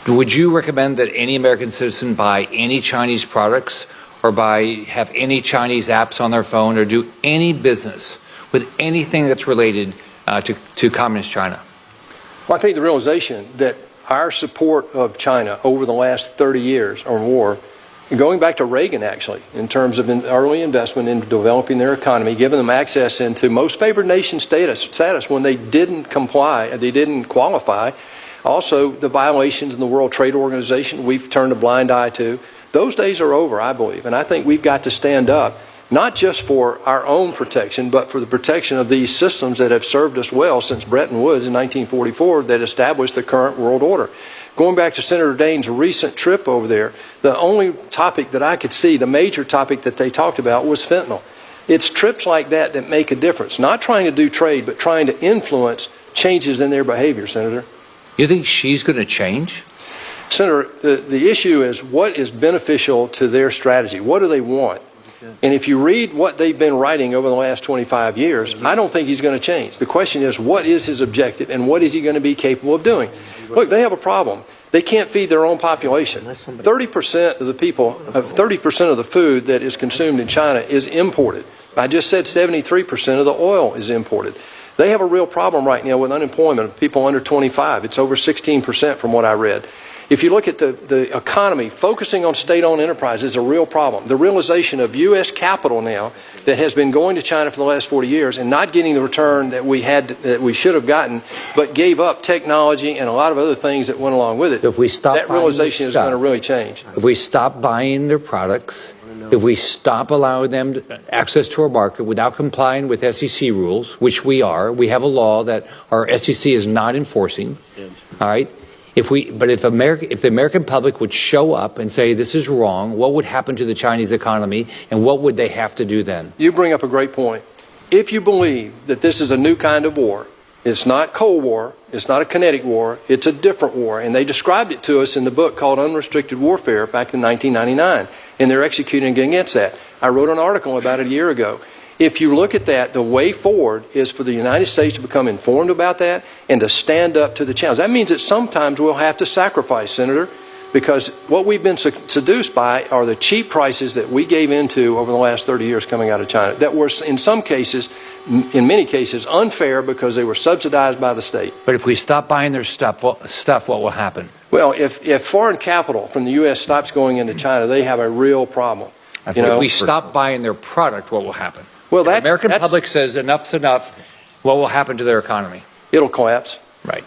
Would you recommend that any American citizen buy any Chinese products or have any Chinese apps on their phone or do any business with anything that's related to Communist China? Well, I think the realization that our support of China over the last 30 years or more, going back to Reagan actually, in terms of early investment in developing their economy, giving them access into most favored nation status when they didn't comply, they didn't qualify. Also, the violations in the World Trade Organization we've turned a blind eye to. Those days are over, I believe, and I think we've got to stand up, not just for our own protection, but for the protection of these systems that have served us well since Bretton Woods in 1944 that established the current world order. Going back to Senator Daines' recent trip over there, the only topic that I could see, the major topic that they talked about was fentanyl. It's trips like that that make a difference, not trying to do trade, but trying to influence changes in their behavior, Senator. You think she's going to change? Senator, the issue is what is beneficial to their strategy? What do they want? And if you read what they've been writing over the last 25 years, I don't think he's going to change. The question is, what is his objective and what is he going to be capable of doing? Look, they have a problem. They can't feed their own population. 30% of the people, 30% of the food that is consumed in China is imported. I just said 73% of the oil is imported. They have a real problem right now with unemployment of people under 25. It's over 16% from what I read. If you look at the economy, focusing on state-owned enterprise is a real problem. The realization of U.S. capital now that has been going to China for the last 40 years and not getting the return that we should have gotten, but gave up technology and a lot of other things that went along with it. So if we stop that realization is going to really change. If we stop buying their products, if we stop allowing them access to our market without complying with SEC rules, which we have a law that our SEC is not enforcing, all right? If the American public would show up and say this is wrong, what would happen to the Chinese economy and what would they have to do then? You bring up a great point. If you believe that this is a new kind of war, it's not Cold War, it's not a kinetic war, it's a different war. And they described it to us in the book called Unrestricted Warfare back in 1999. And they're executing against that. I wrote an article about it a year ago. If you look at that, the way forward is for the United States to become informed about that and to stand up to the challenge. That means that sometimes we'll have to sacrifice, Senator, because what we've been seduced by are the cheap prices that we gave into over the last 30 years coming out of China that were in some cases, in many cases, unfair because they were subsidized by the state. But if we stop buying their stuff, what will happen? Well, if foreign capital from the U.S. stops going into China, they have a real problem. If we stop buying their product, what will happen? Well, the American public says enough's enough, what will happen to their economy? It'll collapse. Right.